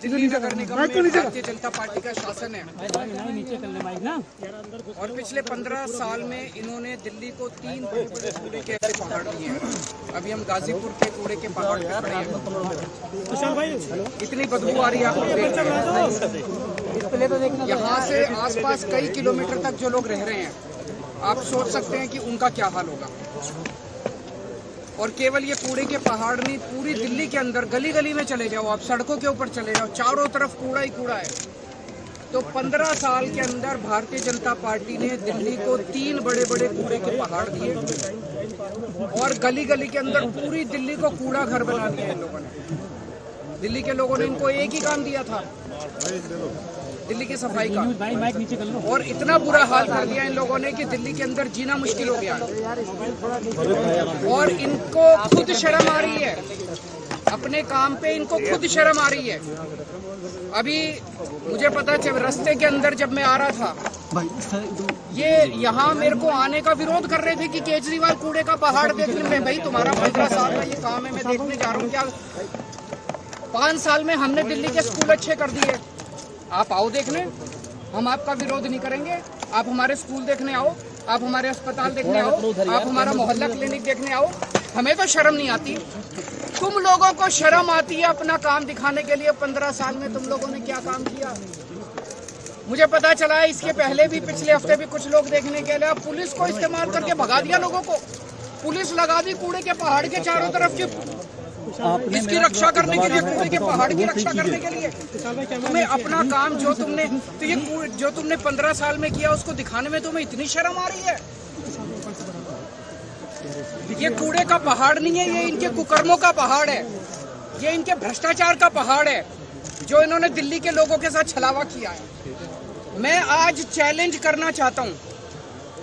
दिल्ली नगर निगम में भारतीय जनता पार्टी का शासन है और पिछले 15 साल में इन्होंने दिल्ली को 3 बड़े कूड़े के पहाड़ दिए हैं। अभी हम गाजीपुर के कूड़े के पहाड़ पे खड़े हैं। इतनी बदबू आ रही है, आप यहाँ से आसपास कई किलोमीटर तक जो लोग रह रहे हैं, आप सोच सकते हैं कि उनका क्या हाल होगा। और केवल ये कूड़े के पहाड़ नहीं, पूरी दिल्ली के अंदर गली गली में चले जाओ, आप सड़कों के ऊपर चले जाओ, चारों तरफ कूड़ा ही कूड़ा है। तो 15 साल के अंदर भारतीय जनता पार्टी ने दिल्ली को 3 बड़े बड़े कूड़े के पहाड़ दिए और गली गली के अंदर पूरी दिल्ली को कूड़ा घर बना दिया इन लोगों ने। दिल्ली के लोगों ने इनको एक ही काम दिया था, दिल्ली की सफाई का, और इतना बुरा हाल कर दिया इन लोगों ने कि दिल्ली के अंदर जीना मुश्किल हो गया। और इनको खुद शर्म आ रही है, अपने काम पे इनको खुद शर्म आ रही है। अभी मुझे पता चल, रास्ते के अंदर जब मैं आ रहा था, ये यहाँ मेरे को आने का विरोध कर रहे थे कि केजरीवाल कूड़े का पहाड़ देखने में। भाई तुम्हारा 15 साल का ये काम है, मैं देखने जा रहा हूँ। क्या 5 साल में हमने दिल्ली के स्कूल अच्छे कर दिए, आप आओ देखने, हम आपका विरोध नहीं करेंगे। आप हमारे स्कूल देखने आओ, आप हमारे अस्पताल देखने आओ, आप हमारा मोहल्ला क्लिनिक देखने आओ। हमें तो शर्म नहीं आती, तुम लोगों को शर्म आती है अपना काम दिखाने के लिए। 15 साल में तुम लोगों ने क्या काम किया? मुझे पता चला है इसके पहले भी, पिछले हफ्ते भी कुछ लोग देखने के लिए पुलिस को इस्तेमाल करके भगा दिया लोगों को। पुलिस लगा दी कूड़े के पहाड़ के चारों तरफ की, इसकी रक्षा करने के लिए, कूड़े के पहाड़ की रक्षा करने के लिए। तुम्हें अपना काम जो तुमने 15 साल में किया उसको दिखाने में तुम्हें इतनी शर्म आ रही है? ये कूड़े का पहाड़ नहीं है, ये इनके कुकर्मों का पहाड़ है, ये इनके भ्रष्टाचार का पहाड़ है जो इन्होंने दिल्ली के लोगों के साथ छलावा किया है। मैं आज चैलेंज करना चाहता हूँ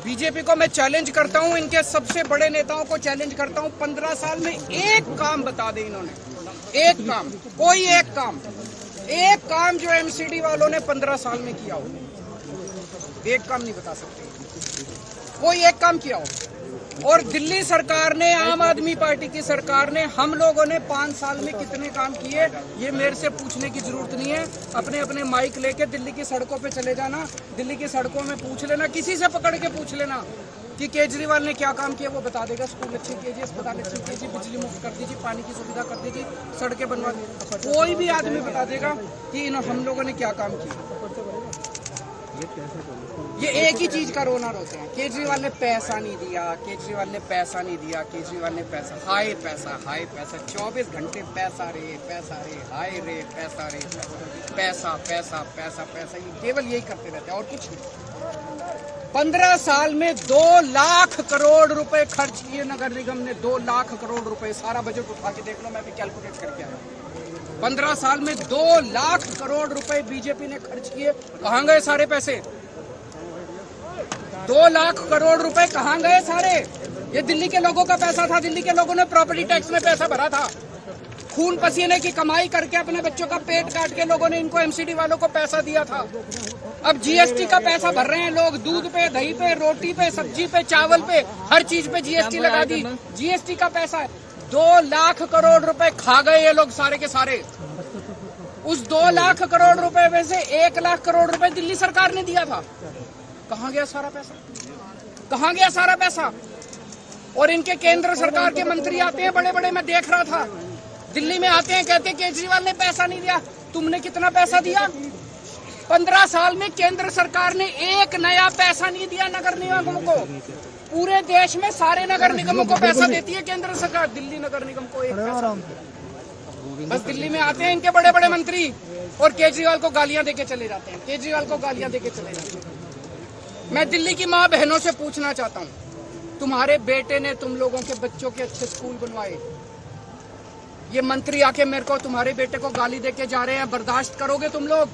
बीजेपी को, मैं चैलेंज करता हूं, इनके सबसे बड़े नेताओं को चैलेंज करता हूं। 15 साल में एक काम बता दे इन्होंने, एक काम, कोई एक काम जो एमसीडी वालों ने 15 साल में किया हो, एक काम नहीं बता सकते, कोई एक काम किया हो। और दिल्ली सरकार ने, आम आदमी पार्टी की सरकार ने, हम लोगों ने 5 साल में कितने काम किए, ये मेरे से पूछने की जरूरत नहीं है। अपने अपने माइक लेके दिल्ली की सड़कों पे चले जाना, दिल्ली की सड़कों में पूछ लेना, किसी से पकड़ के पूछ लेना कि केजरीवाल ने क्या काम किया, वो बता देगा। स्कूल अच्छे कीजिए, अस्पताल अच्छे कीजिए, बिजली मुफ्त कर दीजिए, पानी की सुविधा कर दीजिए, सड़कें बनवा दीजिए, कोई भी आदमी बता देगा कि हम लोगों ने क्या काम किया। ये एक ही चीज का रोना रोते हैं, केजरीवाल ने पैसा नहीं दिया, केजरीवाल ने पैसा नहीं दिया, केजरीवाल ने पैसा, हाय पैसा, हाय पैसा, 24 घंटे पैसा रे, हाय रे, पैसा रे, पैसा पैसा पैसा पैसा, ये केवल यही करते रहते हैं और कुछ नहीं। 15 साल में 2 लाख करोड़ रुपए खर्च किए नगर निगम ने, 2 लाख करोड़ रुपए। सारा बजट उठा के देख लो, मैं भी कैलकुलेट करके आया। 15 साल में 2 लाख करोड़ रुपए बीजेपी ने खर्च किए। कहाँ गए सारे पैसे? 2 लाख करोड़ रुपए कहाँ गए सारे? ये दिल्ली के लोगों का पैसा था, दिल्ली के लोगों ने प्रॉपर्टी टैक्स में पैसा भरा था, खून पसीने की कमाई करके अपने बच्चों का पेट काट के लोगों ने इनको एमसीडी वालों को पैसा दिया था। अब जीएसटी का पैसा भर रहे हैं लोग, दूध पे, दही पे, रोटी पे, सब्जी पे, चावल पे, हर चीज पे जीएसटी लगा दी। जीएसटी का पैसा है। 2 लाख करोड़ रुपए खा गए ये लोग सारे के सारे। उस 2 लाख करोड़ रुपए में से 1 लाख करोड़ रुपए दिल्ली सरकार ने दिया था। कहाँ गया सारा पैसा? कहाँ गया सारा पैसा? और इनके केंद्र सरकार के मंत्री आते हैं बड़े बड़े, मैं देख रहा था, दिल्ली में आते हैं, कहते हैं केजरीवाल ने पैसा नहीं दिया। तुमने कितना पैसा दिया? 15 साल में केंद्र सरकार ने एक नया पैसा नहीं दिया नगर निगमों को। पूरे देश में सारे नगर निगमों को पैसा देती है केंद्र सरकार, दिल्ली नगर निगम को एक पैसा। बस दिल्ली में आते हैं इनके बड़े बड़े मंत्री और केजरीवाल को गालियां देके चले जाते हैं, केजरीवाल को गालियां देके चले जाते हैं। मैं दिल्ली की माँ बहनों से पूछना चाहता हूँ, तुम्हारे बेटे ने तुम लोगों के बच्चों के अच्छे स्कूल बनवाए, ये मंत्री आके मेरे को तुम्हारे बेटे को गाली देके जा रहे हैं, बर्दाश्त करोगे तुम लोग?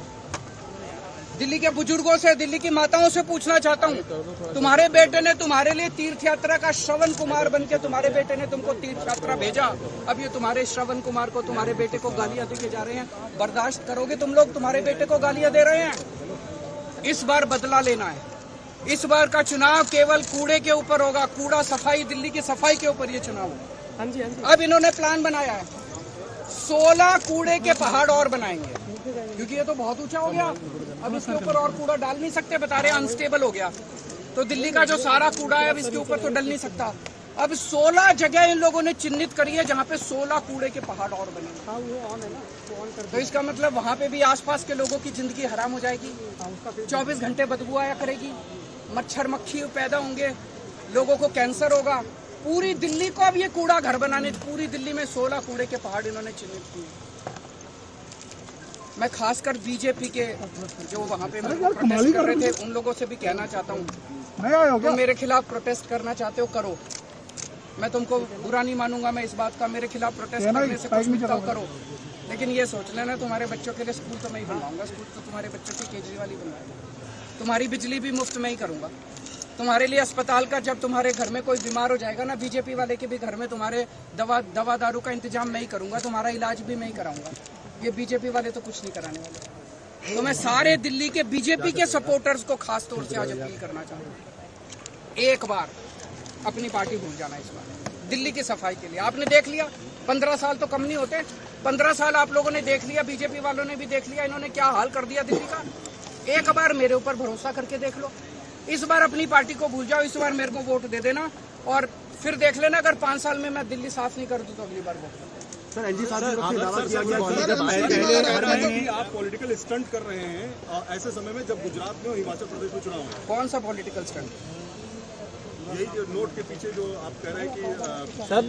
दिल्ली के बुजुर्गों से, दिल्ली की माताओं से पूछना चाहता हूँ, तुम्हारे बेटे ने तुम्हारे लिए तीर्थ यात्रा का श्रवण कुमार बनके तुम्हारे बेटे ने तुमको तीर्थ यात्रा भेजा, अब ये तुम्हारे श्रवण कुमार को, तुम्हारे बेटे को गालियां देके जा रहे हैं, बर्दाश्त करोगे तुम लोग? तुम्हारे बेटे को गालियां दे रहे हैं। इस बार बदला लेना है। इस बार का चुनाव केवल कूड़े के ऊपर होगा, कूड़ा सफाई, दिल्ली की सफाई के ऊपर ये चुनाव होगा। अब इन्होंने प्लान बनाया है, 16 कूड़े के पहाड़ और बनाएंगे। क्योंकि ये तो बहुत ऊंचा हो गया। अब इसके ऊपर और कूड़ा डाल नहीं सकते, बता रहे अनस्टेबल हो गया। तो दिल्ली का जो सारा कूड़ा है अब इसके ऊपर तो डल नहीं सकता। अब 16 जगह इन लोगों ने चिन्हित करी है जहाँ पे 16 कूड़े के पहाड़ और बने। तो इसका मतलब वहाँ पे भी आसपास के लोगों की जिंदगी हराम हो जाएगी। 24 घंटे बदबू आया करेगी, मच्छर मक्खी पैदा होंगे, लोगों को कैंसर होगा। पूरी दिल्ली को अब ये कूड़ा घर बनाने, पूरी दिल्ली में 16 कूड़े के पहाड़ इन्होंने चिन्हित किए। मैं खासकर बीजेपी के जो वहाँ पे प्रोटेस्ट कर रहे थे उन लोगों से भी कहना चाहता हूँ, तुम मेरे खिलाफ प्रोटेस्ट करना चाहते हो करो, मैं तुमको बुरा नहीं मानूंगा। मैं इस बात का, मेरे खिलाफ प्रोटेस्ट करने से कुछ मिलता हो करो, लेकिन ये सोच लेना तुम्हारे बच्चों के लिए स्कूल तो मैं ही बनवाऊंगा, स्कूल तो तुम्हारे बच्चों की केजरीवाल ही बनवाएगा। तुम्हारी बिजली भी मुफ्त में ही करूंगा, तुम्हारे लिए अस्पताल का, जब तुम्हारे घर में कोई बीमार हो जाएगा ना, बीजेपी वाले के भी घर में तुम्हारे दवा दारू का इंतजाम मैं ही करूंगा, तुम्हारा इलाज भी मैं ही कराऊंगा। ये बीजेपी वाले तो कुछ नहीं कराने वाले। तो मैं सारे दिल्ली के बीजेपी के सपोर्टर्स को खास तौर से आज अपील करना चाहूंगा, एक बार अपनी पार्टी भूल जाना इस बार दिल्ली की सफाई के लिए। आपने देख लिया 15 साल तो कम नहीं होते, 15 साल आप लोगों ने देख लिया, बीजेपी वालों ने भी देख लिया इन्होंने क्या हाल कर दिया दिल्ली का। एक बार मेरे ऊपर भरोसा करके देख लो, इस बार अपनी पार्टी को भूल जाओ, इस बार मेरे को वोट दे देना और फिर देख लेना अगर 5 साल में मैं दिल्ली साफ नहीं कर दूं तो अगली बार वोट करना। सर एनजी साहब आप पॉलिटिकल स्टंट कर रहे हैं ऐसे समय में जब गुजरात में और हिमाचल प्रदेश में चुनाव है। कौन सा पॉलिटिकल स्टंट? यही जो नोट के पीछे जो आप कह रहे हैं कि सर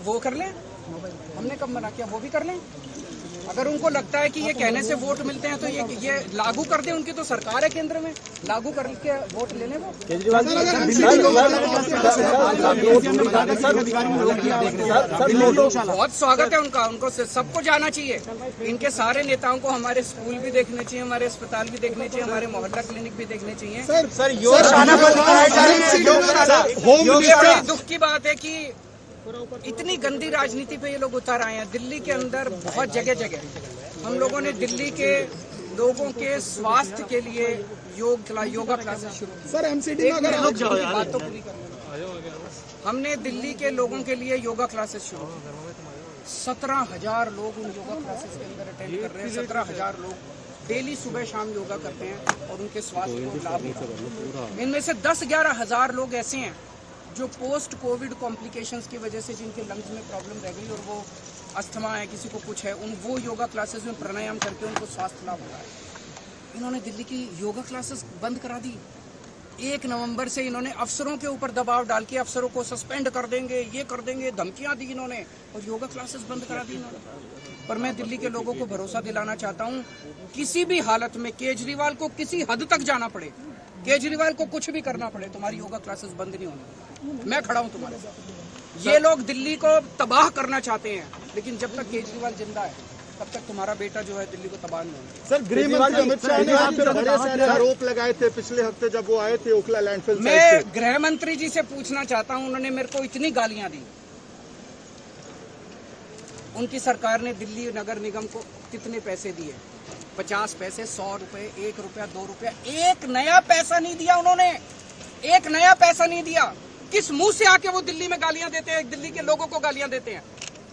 वो कर लें, हमने कब मना किया, वो भी कर लें। अगर उनको लगता है कि ये कहने से वोट मिलते हैं तो ये लागू कर दें, उनकी तो सरकार है केंद्र में, लागू करके वोट लेने वो। केजरीवाल बहुत स्वागत है उनका, उनको सबको जाना चाहिए। इनके सारे नेताओं को हमारे स्कूल भी देखने चाहिए, हमारे अस्पताल भी देखने चाहिए, हमारे मोहल्ला क्लिनिक भी देखने चाहिए। बड़ी दुख की बात है कि इतनी गंदी राजनीति पे ये लोग उतर आए हैं। दिल्ली के अंदर बहुत जगह जगह हम लोगों ने दिल्ली के लोगों के स्वास्थ्य के लिए योगा क्लासेस शुरू की। सर एमसीडी में अगर बात तो पूरी कर, हमने दिल्ली के लोगों के लिए योगा क्लासेस शुरू की। 17,000 लोग उन योगा क्लासेस के अंदर अटेंड कर रहे हैं। 17,000 लोग डेली सुबह शाम योगा करते हैं और उनके स्वास्थ्य को लाभ होता है। इनमें से 10-11 हज़ार लोग ऐसे हैं जो पोस्ट कोविड कॉम्प्लिकेशंस की वजह से जिनके लंग्स में प्रॉब्लम रह गई और वो अस्थमा है, किसी को कुछ है, वो योगा क्लासेस में प्राणायाम करके उनको स्वास्थ्य लाभ हो रहा है। इन्होंने दिल्ली की योगा क्लासेस बंद करा दी। 1 नवंबर से इन्होंने अफसरों के ऊपर दबाव डाल के अफसरों को सस्पेंड कर देंगे, ये कर देंगे, धमकियां दी इन्होंने और योगा क्लासेस बंद करा दी इन्होंने। पर मैं दिल्ली के लोगों को भरोसा दिलाना चाहता हूँ, किसी भी हालत में केजरीवाल को किसी हद तक जाना पड़े, केजरीवाल को कुछ भी करना पड़े, तुम्हारी योगा क्लासेस बंद नहीं होनी। मैं खड़ा हूं तुम्हारे साथ। ये लोग दिल्ली को तबाह करना चाहते हैं, लेकिन जब तक केजरीवाल जिंदा है तब तक तुम्हारा बेटा जो है दिल्ली को तबाह नहीं होगा। सर गृह मंत्री अमित शाह ने आप पे बड़े सारे आरोप लगाए थे पिछले हफ्ते जब वो आए थे ओखला लैंडफिल। मैं गृह मंत्री जी से पूछना चाहता हूं, उन्होंने मेरे को इतनी गालियां दी। उनकी सरकार ने दिल्ली नगर निगम को कितने पैसे दिए? 50 पैसे, 100 रुपए, 1 रुपया, 2 रुपया, एक नया पैसा नहीं दिया उन्होंने, एक नया पैसा नहीं दिया। किस मुंह से आके वो दिल्ली में गालियां देते हैं, दिल्ली के लोगों को गालियां देते हैं,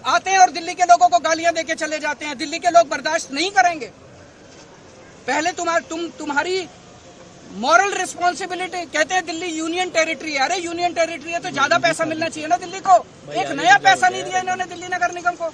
आते हैं और दिल्ली के लोगों को गालियां देके चले जाते हैं। दिल्ली के लोग बर्दाश्त नहीं करेंगे। पहले तुम्हारी मॉरल रिस्पॉन्सिबिलिटी, कहते हैं दिल्ली यूनियन टेरिटरी है। अरे यूनियन टेरिटरी है तो ज्यादा पैसा मिलना चाहिए ना दिल्ली को। एक नया पैसा नहीं दिया इन्होंने दिल्ली नगर निगम को।